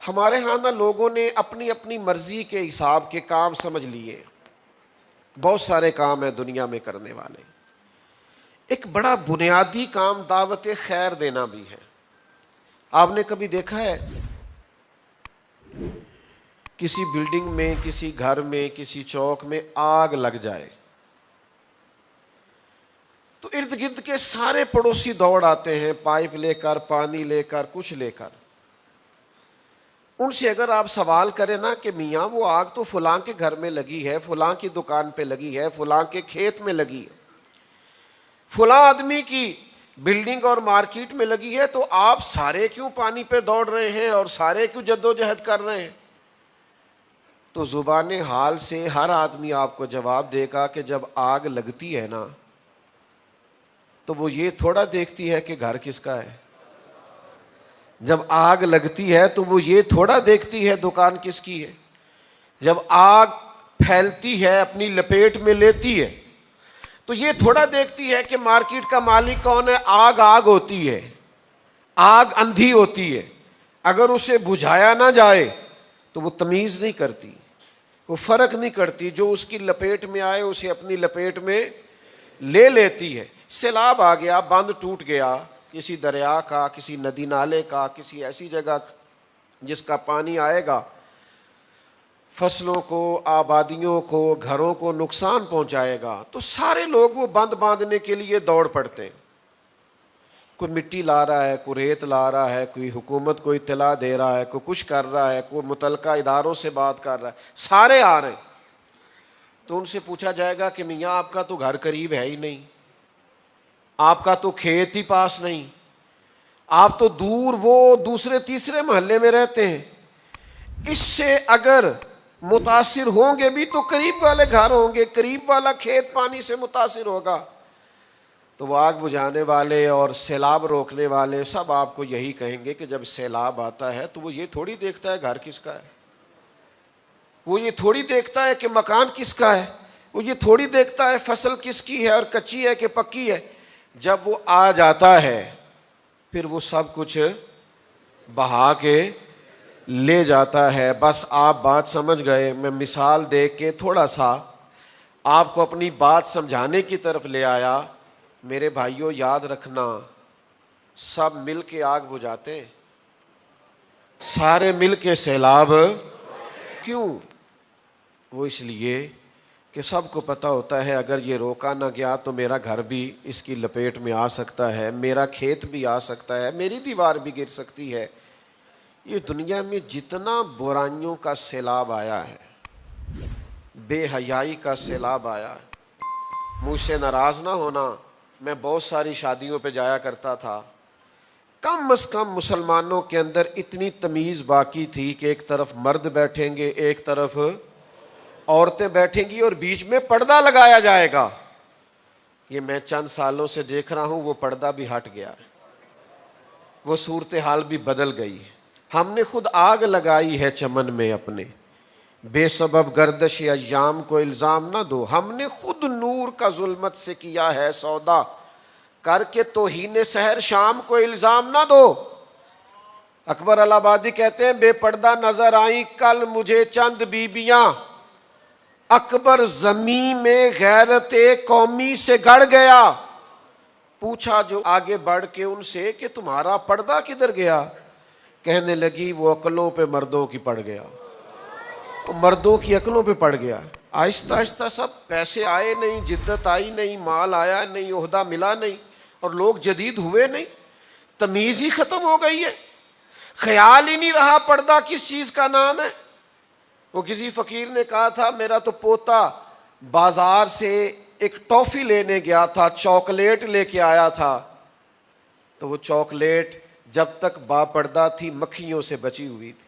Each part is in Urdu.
ہمارے ہاں نا لوگوں نے اپنی اپنی مرضی کے حساب کے کام سمجھ لیے. بہت سارے کام ہیں دنیا میں کرنے والے. ایک بڑا بنیادی کام دعوت خیر دینا بھی ہے. آپ نے کبھی دیکھا ہے کسی بلڈنگ میں، کسی گھر میں، کسی چوک میں آگ لگ جائے تو ارد گرد کے سارے پڑوسی دوڑ آتے ہیں، پائپ لے کر، پانی لے کر، کچھ لے کر. ان سے اگر آپ سوال کریں نا کہ میاں وہ آگ تو فلاں کے گھر میں لگی ہے، فلاں کی دکان پہ لگی ہے، فلاں کے کھیت میں لگی ہے، فلاں آدمی کی بلڈنگ اور مارکیٹ میں لگی ہے، تو آپ سارے کیوں پانی پہ دوڑ رہے ہیں اور سارے کیوں جدوجہد کر رہے ہیں؟ تو زبان حال سے ہر آدمی آپ کو جواب دے گا کہ جب آگ لگتی ہے نا تو وہ یہ تھوڑا دیکھتی ہے کہ گھر کس کا ہے. جب آگ لگتی ہے تو وہ یہ تھوڑا دیکھتی ہے دکان کس کی ہے. جب آگ پھیلتی ہے، اپنی لپیٹ میں لیتی ہے، تو یہ تھوڑا دیکھتی ہے کہ مارکیٹ کا مالک کون ہے. آگ آگ ہوتی ہے، آگ اندھی ہوتی ہے. اگر اسے بجھایا نہ جائے تو وہ تمیز نہیں کرتی، وہ فرق نہیں کرتی. جو اس کی لپیٹ میں آئے اسے اپنی لپیٹ میں لے لیتی ہے. سیلاب آ گیا، بند ٹوٹ گیا کسی دریا کا، کسی ندی نالے کا، کسی ایسی جگہ جس کا پانی آئے گا، فصلوں کو، آبادیوں کو، گھروں کو نقصان پہنچائے گا، تو سارے لوگ وہ بند باندھنے کے لیے دوڑ پڑتے ہیں. کوئی مٹی لا رہا ہے، کوئی ریت لا رہا ہے، کوئی حکومت کو اطلاع دے رہا ہے، کوئی کچھ کر رہا ہے، کوئی متعلقہ اداروں سے بات کر رہا ہے، سارے آ رہے ہیں. تو ان سے پوچھا جائے گا کہ میاں آپ کا تو گھر قریب ہے ہی نہیں، آپ کا تو کھیت ہی پاس نہیں، آپ تو دور وہ دوسرے تیسرے محلے میں رہتے ہیں. اس سے اگر متاثر ہوں گے بھی تو قریب والے گھر ہوں گے، قریب والا کھیت پانی سے متاثر ہوگا. تو وہ آگ بجھانے والے اور سیلاب روکنے والے سب آپ کو یہی کہیں گے کہ جب سیلاب آتا ہے تو وہ یہ تھوڑی دیکھتا ہے گھر کس کا ہے، وہ یہ تھوڑی دیکھتا ہے کہ مکان کس کا ہے، وہ یہ تھوڑی دیکھتا ہے فصل کس کی ہے اور کچی ہے کہ پکی ہے. جب وہ آ جاتا ہے پھر وہ سب کچھ بہا کے لے جاتا ہے. بس آپ بات سمجھ گئے. میں مثال دے کے تھوڑا سا آپ کو اپنی بات سمجھانے کی طرف لے آیا. میرے بھائیوں یاد رکھنا، سب مل کے آگ بجھاتے، سارے مل کے سیلاب کیوں؟ وہ اس لیے کہ سب کو پتہ ہوتا ہے اگر یہ روکا نہ گیا تو میرا گھر بھی اس کی لپیٹ میں آ سکتا ہے، میرا کھیت بھی آ سکتا ہے، میری دیوار بھی گر سکتی ہے. یہ دنیا میں جتنا برائیوں کا سیلاب آیا ہے، بے حیائی کا سیلاب آیا ہے، مجھ سے ناراض نہ ہونا، میں بہت ساری شادیوں پہ جایا کرتا تھا. کم از کم مسلمانوں کے اندر اتنی تمیز باقی تھی کہ ایک طرف مرد بیٹھیں گے، ایک طرف عورتیں بیٹھیں گی اور بیچ میں پردہ لگایا جائے گا. یہ میں چند سالوں سے دیکھ رہا ہوں، وہ پردہ بھی ہٹ گیا ہے، وہ صورتحال بھی بدل گئی ہے. ہم نے خود آگ لگائی ہے چمن میں اپنے، بے سبب گردش ایام کو الزام نہ دو. ہم نے خود نور کا ظلمت سے کیا ہے سودا، کر کے توہین سحر شام کو الزام نہ دو. اکبر الہ آبادی کہتے ہیں بے پردہ نظر آئیں کل مجھے چند بیبیاں، اکبر زمین میں غیرت قومی سے گڑ گیا. پوچھا جو آگے بڑھ کے ان سے کہ تمہارا پردہ کدھر گیا؟ کہنے لگی وہ عقلوں پہ مردوں کی پڑ گیا، مردوں کی عقلوں پہ پڑ گیا. آہستہ آہستہ سب پیسے آئے نہیں، جدت آئی نہیں، مال آیا نہیں، عہدہ ملا نہیں، اور لوگ جدید ہوئے نہیں، تمیز ہی ختم ہو گئی ہے. خیال ہی نہیں رہا پردہ کس چیز کا نام ہے. وہ کسی فقیر نے کہا تھا میرا تو پوتا بازار سے ایک ٹافی لینے گیا تھا، چاکلیٹ لے کے آیا تھا، تو وہ چاکلیٹ جب تک با پردہ تھی مکھیوں سے بچی ہوئی تھی،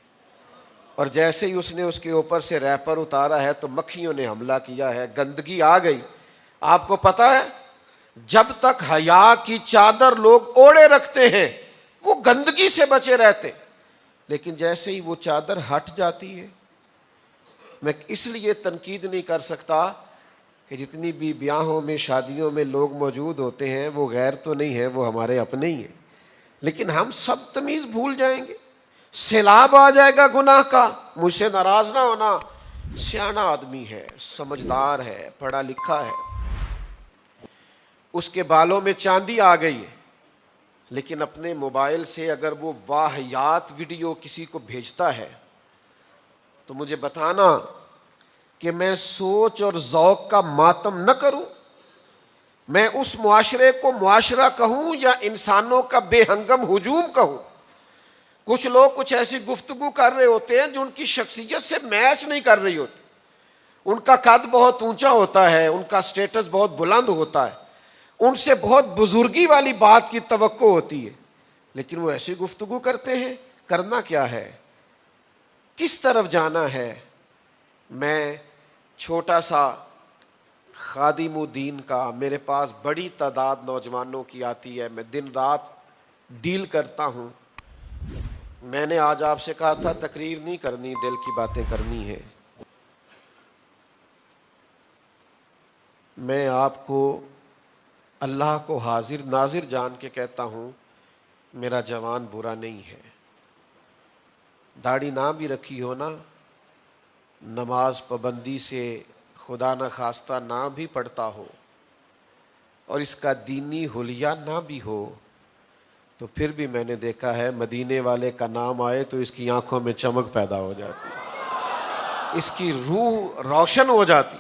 اور جیسے ہی اس نے اس کے اوپر سے ریپر اتارا ہے تو مکھیوں نے حملہ کیا ہے، گندگی آ گئی. آپ کو پتہ ہے جب تک حیا کی چادر لوگ اوڑے رکھتے ہیں وہ گندگی سے بچے رہتے، لیکن جیسے ہی وہ چادر ہٹ جاتی ہے، میں اس لیے تنقید نہیں کر سکتا کہ جتنی بھی بیاہوں میں شادیوں میں لوگ موجود ہوتے ہیں وہ غیر تو نہیں ہیں، وہ ہمارے اپنے ہی ہیں، لیکن ہم سب تمیز بھول جائیں گے. سیلاب آ جائے گا گناہ کا، مجھ سے ناراض نہ ہونا، سیانا آدمی ہے، سمجھدار ہے، پڑھا لکھا ہے، اس کے بالوں میں چاندی آ گئی ہے، لیکن اپنے موبائل سے اگر وہ واہیات ویڈیو کسی کو بھیجتا ہے تو مجھے بتانا کہ میں سوچ اور ذوق کا ماتم نہ کروں، میں اس معاشرے کو معاشرہ کہوں یا انسانوں کا بے ہنگم ہجوم کہوں۔ کچھ لوگ کچھ ایسی گفتگو کر رہے ہوتے ہیں جو ان کی شخصیت سے میچ نہیں کر رہی ہوتی، ان کا قد بہت اونچا ہوتا ہے، ان کا سٹیٹس بہت بلند ہوتا ہے، ان سے بہت بزرگی والی بات کی توقع ہوتی ہے، لیکن وہ ایسی گفتگو کرتے ہیں۔ کرنا کیا ہے، کس طرف جانا ہے؟ میں چھوٹا سا خادم الدین کا، میرے پاس بڑی تعداد نوجوانوں کی آتی ہے، میں دن رات ڈیل کرتا ہوں۔ میں نے آج آپ سے کہا تھا تقریر نہیں کرنی، دل کی باتیں کرنی ہے۔ میں آپ کو اللہ کو حاضر ناظر جان کے کہتا ہوں، میرا جوان برا نہیں ہے، داڑھی نہ بھی رکھی ہو نا، نماز پابندی سے خدا نہ خواستہ نہ بھی پڑھتا ہو، اور اس کا دینی حلیہ نہ بھی ہو، تو پھر بھی میں نے دیکھا ہے مدینے والے کا نام آئے تو اس کی آنکھوں میں چمک پیدا ہو جاتی، اس کی روح روشن ہو جاتی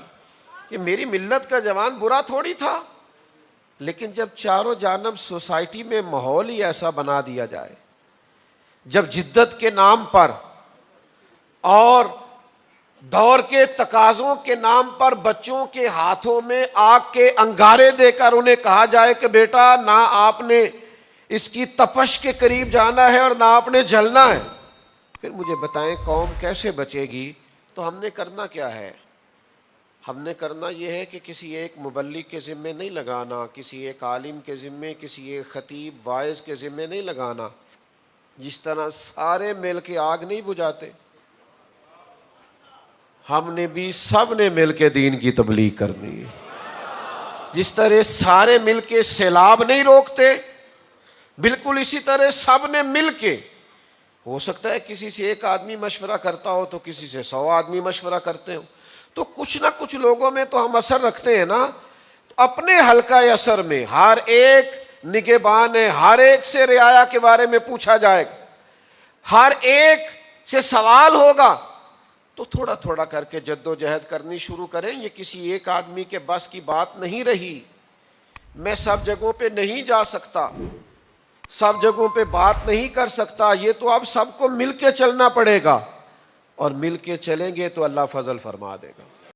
کہ میری ملت کا جوان برا تھوڑی تھا۔ لیکن جب چاروں جانب سوسائٹی میں ماحول ہی ایسا بنا دیا جائے، جب جدت کے نام پر اور دور کے تقاضوں کے نام پر بچوں کے ہاتھوں میں آگ کے انگارے دے کر انہیں کہا جائے کہ بیٹا نہ آپ نے اس کی تپش کے قریب جانا ہے اور نہ آپ نے جلنا ہے، پھر مجھے بتائیں قوم کیسے بچے گی؟ تو ہم نے کرنا کیا ہے؟ ہم نے کرنا یہ ہے کہ کسی ایک مبلغ کے ذمے نہیں لگانا، کسی ایک عالم کے ذمے، کسی ایک خطیب واعظ کے ذمے نہیں لگانا۔ جس طرح سارے مل کے آگ نہیں بجھاتے، ہم نے بھی سب نے مل کے دین کی تبلیغ کرنی ہے۔ جس طرح سارے مل کے سیلاب نہیں روکتے، بالکل اسی طرح سب نے مل کے، ہو سکتا ہے کسی سے ایک آدمی مشورہ کرتا ہو تو کسی سے 100 آدمی مشورہ کرتے ہو، تو کچھ نہ کچھ لوگوں میں تو ہم اثر رکھتے ہیں نا۔ تو اپنے حلقہ اثر میں ہر ایک نگہبان ہے، ہر ایک سے رعایا کے بارے میں پوچھا جائے گا، ہر ایک سے سوال ہوگا، تو تھوڑا تھوڑا کر کے جد و جہد کرنی شروع کریں۔ یہ کسی ایک آدمی کے بس کی بات نہیں رہی، میں سب جگہوں پہ نہیں جا سکتا، سب جگہوں پہ بات نہیں کر سکتا، یہ تو اب سب کو مل کے چلنا پڑے گا، اور مل کے چلیں گے تو اللہ فضل فرما دے گا۔